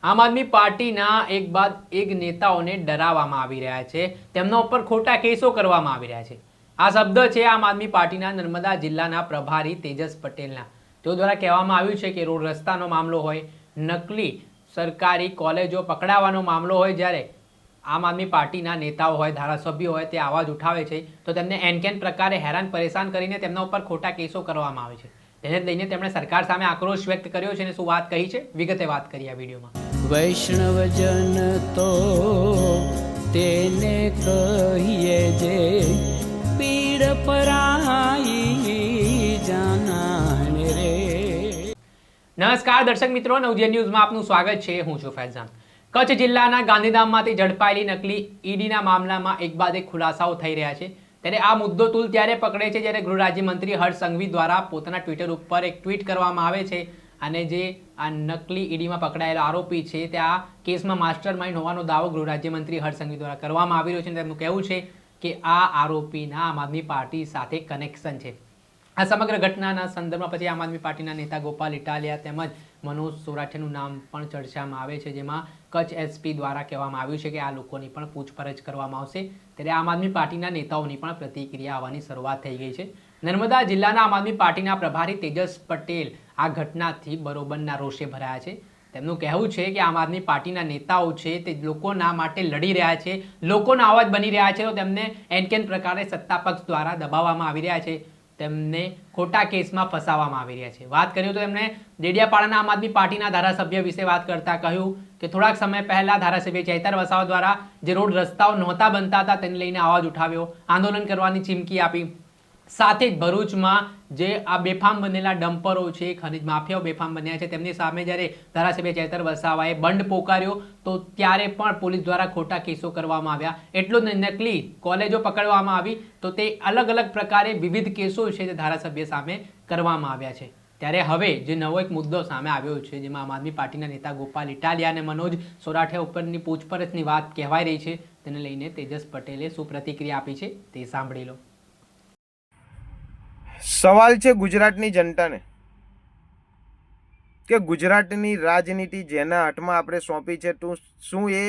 આમ આદમી પાર્ટીના એક બાદ એક નેતાઓને ડરાવવામાં આવી રહ્યા છે, તેમના ઉપર ખોટા કેસો કરવામાં આવી રહ્યા છે। આ શબ્દ છે આમ આદમી પાર્ટીના નર્મદા જિલ્લાના પ્રભારી તેજસ પટેલના। તેઓ દ્વારા કહેવામાં આવ્યું છે કે રોડ રસ્તાનો મામલો હોય, નકલી સરકારી કોલેજો પકડાવાનો મામલો હોય, જ્યારે આમ આદમી પાર્ટીના નેતાઓ હોય, ધારાસભ્યો હોય, તે અવાજ ઉઠાવે છે તો તેમને એનકેન પ્રકારે હેરાન પરેશાન કરીને તેમના ઉપર ખોટા કેસો કરવામાં આવે છે। તેને લઈને તેમણે સરકાર સામે આક્રોશ વ્યક્ત કર્યો છે અને શું વાત કહી છે, વિગતે વાત કરી આ વિડીયોમાં। વૈષ્ણવજન તો તેને કહીએ જે પીડ પરાઈ જાનાને રે। નમસ્કાર દર્શક મિત્રો, નવજીવન ન્યૂઝમાં આપનું સ્વાગત છે। હું છું ફૈઝાન। કચ્છ જિલ્લાના ગાંધીધામમાંથી ઝડપાયેલી નકલી ઈડીના મામલામાં એક બાદ એક ખુલાસાઓ થઈ રહ્યા છે। ત્યારે આ મુદ્દો તુલ ત્યારે પકડે છે જ્યારે ગૃહ રાજ્યમંત્રી હર્ષ સંઘવી દ્વારા પોતાના ટ્વિટર ઉપર એક ટ્વીટ કરવામાં આવે છે અને જે આ નકલી ઈડીમાં પકડાયેલો આરોપી છે તે આ કેસમાં માસ્ટર માઇન્ડ હોવાનો દાવો ગૃહ રાજ્યમંત્રી હર્ષ સંઘવી દ્વારા કરવામાં આવી રહ્યો છે। તેમનું કહેવું છે કે આ આરોપીના આમ આદમી પાર્ટી સાથે કનેક્શન છે। આ સમગ્ર ઘટનાના સંદર્ભમાં પછી આમ આદમી પાર્ટીના નેતા ગોપાલ ઇટાલિયા તેમજ મનોજ સોરાઠિયાનું નામ પણ ચર્ચામાં આવે છે, જેમાં કચ્છ એસપી દ્વારા કહેવામાં આવ્યું છે કે આ લોકોની પણ પૂછપરછ કરવામાં આવશે। ત્યારે આમ આદમી પાર્ટીના નેતાઓની પણ પ્રતિક્રિયા આવવાની શરૂઆત થઈ ગઈ છે। નર્મદા જિલ્લાના આમ આદમી પાર્ટીના પ્રભારી તેજસ પટેલ આ ઘટનાથી બરોબરના રોષે ભરાયા છે। તેમનું કહેવું છે કે આમ આદમી પાર્ટીના નેતાઓ છે તે લોકોના માટે લડી રહ્યા છે, લોકોના અવાજ બની રહ્યા છે, તો તેમને એનકેન પ્રકારે સત્તા પક્ષ દ્વારા દબાવવામાં આવી રહ્યા છે, તેમને ખોટા કેસમાં ફસાવવામાં આવી રહ્યા છે। વાત કરીએ તો તેમણે ડેડિયાપાડાના આમ આદમી પાર્ટીના ધારાસભ્ય વિશે વાત કરતા કહ્યું કે થોડાક સમય પહેલા ધારાસભ્ય ચૈતર વસાવા દ્વારા જે રોડ રસ્તાઓ નહોતા બનતા હતા તેને લઈને અવાજ ઉઠાવ્યો, આંદોલન કરવાની ચીમકી આપી। સાથે જ ભરૂચમાં જે આ બેફામ બનેલા ડમ્પરો છે, ખનીજ માફિયાઓ બેફામ બન્યા છે, તેમની સામે જ્યારે ધારાસભ્ય ચૈતર વસાવાએ બંધ પોકાર્યો તો ત્યારે પણ પોલીસ દ્વારા ખોટા કેસો કરવામાં આવ્યા। એટલું જ નકલી કોલેજો પકડવામાં આવી તો તે અલગ અલગ પ્રકારે વિવિધ કેસો છે તે ધારાસભ્ય સામે કરવામાં આવ્યા છે। ત્યારે હવે જે નવો એક મુદ્દો સામે આવ્યો છે, જેમાં આમ આદમી પાર્ટીના નેતા ગોપાલ ઇટાલિયા અને મનોજ સોરાઠિયા ઉપરની પૂછપરછની વાત કહેવાઈ રહી છે, તેને લઈને તેજસ પટેલે શું પ્રતિક્રિયા આપી છે તે સાંભળી લો। સવાલ છે ગુજરાતની જનતાને કે ગુજરાતની રાજનીતિ જેના હાથમાં આપણે સોંપી છે તો શું એ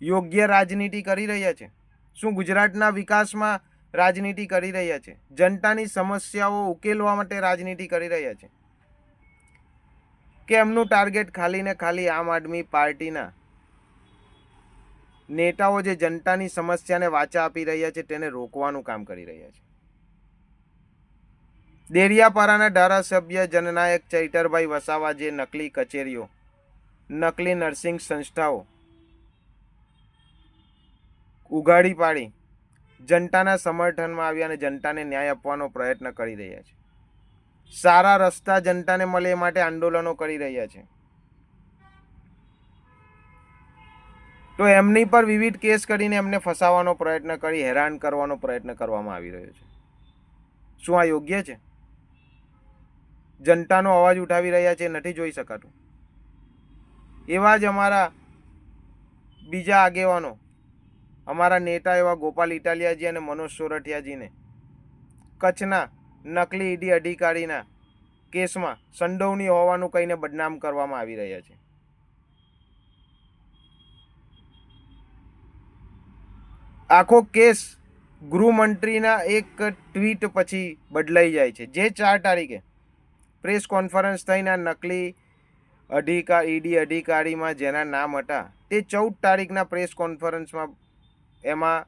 યોગ્ય રાજનીતિ કરી રહ્યા છે? શું ગુજરાતના વિકાસમાં રાજનીતિ કરી રહ્યા છે? જનતાની સમસ્યાઓ ઉકેલવા માટે રાજનીતિ કરી રહ્યા છે કે એમનું ટાર્ગેટ ખાલી ને ખાલી આમ આદમી પાર્ટીના નેતાઓ જે જનતાની સમસ્યાને વાચા આપી રહ્યા છે તેને રોકવાનું કામ કરી રહ્યા છે? ડેડિયાપાડાના ધારાસભ્ય જનનાયક ચૈતરભાઈ વસાવા જે નકલી કચેરીઓ, નકલી નર્સિંગ સંસ્થાઓ ઉઘાડી પાડી જનતાના સમર્થનમાં આવી અને જનતાને ન્યાય આપવાનો પ્રયત્ન કરી રહ્યા છે, સારા રસ્તા જનતાને મળે એ માટે આંદોલનો કરી રહ્યા છે, તો એમની પર વિવિધ કેસ કરીને એમને ફસાવવાનો પ્રયત્ન કરી હેરાન કરવાનો પ્રયત્ન કરવામાં આવી રહ્યો છે। શું આ યોગ્ય છે? જનતાનો અવાજ ઉઠાવી રહ્યા છે, નથી જોઈ શકાતું? એવા જ અમારા બીજા આગેવાનો, અમારા નેતા એવા ગોપાલ ઇટાલિયાજી અને મનોજ સોરઠિયાજીને કચ્છના નકલી ઈડી અધિકારીના કેસમાં સંડોવણી હોવાનું કહીને બદનામ કરવામાં આવી રહ્યા છે। આખો કેસ ગૃહમંત્રીના એક ટ્વીટ પછી બદલાઈ જાય છે, જે 4 તારીખે પ્રેસ કોન્ફરન્સ થઈને નકલી ઈડી અધિકારીમાં જેના નામ હતા તે 14 તારીખના પ્રેસ કોન્ફરન્સમાં એમાં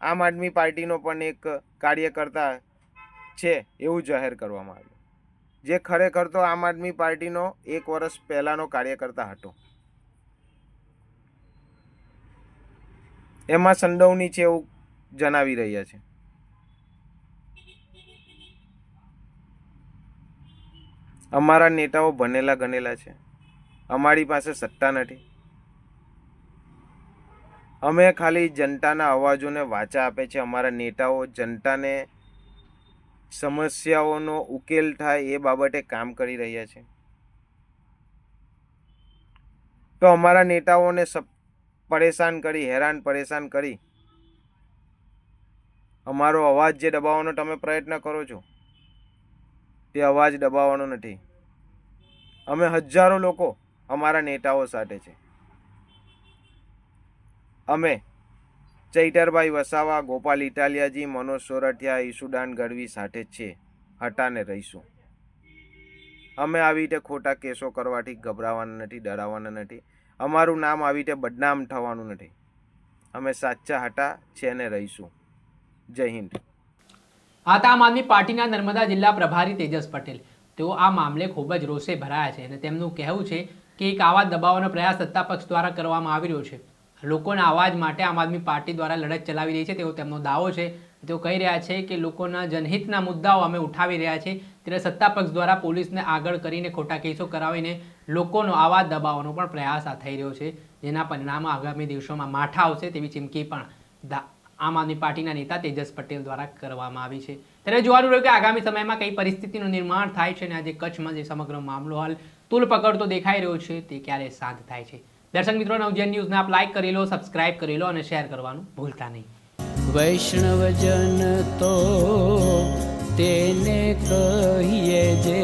આમ આદમી પાર્ટીનો પણ એક કાર્યકર્તા છે એવું જાહેર કરવામાં આવ્યું, જે ખરેખર તો આમ આદમી પાર્ટીનો 1 વર્ષ પહેલાનો કાર્યકર્તા હતો। એમાં સંડોવણી છે એવું જણાવી રહ્યા છે। અમારા નેતાઓ ભણેલા ગણેલા છે, અમારી પાસે સત્તા નથી, અમે ખાલી જનતાના અવાજોને વાચા આપે છે। અમારા નેતાઓ જનતાને સમસ્યાઓનો ઉકેલ થાય એ બાબતે કામ કરી રહ્યા છે, તો અમારા નેતાઓને પરેશાન કરી, હેરાન પરેશાન કરી અમારો અવાજ જે દબાવવાનો તમે પ્રયત્ન કરો છો તે અવાજ દબાવવાનો નથી। અમે હજારો લોકો અમારા નેતાઓ સાથે છે, અમે ચૈતરભાઈ વસાવા, ગોપાલ ઇટાલિયાજી, મનોજ સોરઠિયા, ઈસુદાન ગઢવી સાથે જ છે, હટાને રહીશું. અમે આવી રીતે ખોટા કેસો કરવાથી ગભરાવાના નથી, ડરાવાના નથી. અમારું નામ આવી રીતે બદનામ થવાનું નથી. અમે સાચા હટા છે ને રહીશું. જય હિન્દ. આ હતા આમ આદમી પાર્ટીના નર્મદા જિલ્લા પ્રભારી તેજસ પટેલ. તેઓ આ મામલે ખૂબ જ રોષે ભરાયા છે અને તેમનું કહેવું છે કે એક આવા દબાવવાનો પ્રયાસ સત્તા પક્ષ દ્વારા કરવામાં આવી રહ્યો છે. લોકોના અવાજ માટે આમ આદમી પાર્ટી દ્વારા લડત ચલાવી રહી છે તેવો તેમનો દાવો છે. તેઓ કહી રહ્યા છે કે લોકોના જનહિતના મુદ્દાઓ અમે ઉઠાવી રહ્યા છીએ, ત્યારે સત્તા પક્ષ દ્વારા પોલીસને આગળ કરીને ખોટા કેસો કરાવીને લોકોનો અવાજ દબાવવાનો પણ પ્રયાસ આ થઈ રહ્યો છે, જેના પરિણામો આગામી દિવસોમાં માઠા આવશે તેવી ચીમકી પણ આમ આદમી પાર્ટીના નેતા તેજસ પટેલ દ્વારા કરવામાં આવી છે. ત્યારે જોવાનું રહ્યું કે આગામી સમયમાં કઈ પરિસ્થિતિનું નિર્માણ થાય છે અને આજે કચ્છમાં જે સમગ્ર મામલો હાલ તુલ પકડતો દેખાઈ રહ્યો છે તે ક્યારે શાંત થાય છે. દર્શક મિત્રો, નવજીવન ન્યૂઝને આપ લાઈક કરી લો, સબસ્ક્રાઇબ કરી લો અને શેર કરવાનું ભૂલતા નહીં. વૈષ્ણવજન તો તેને કહીએ જે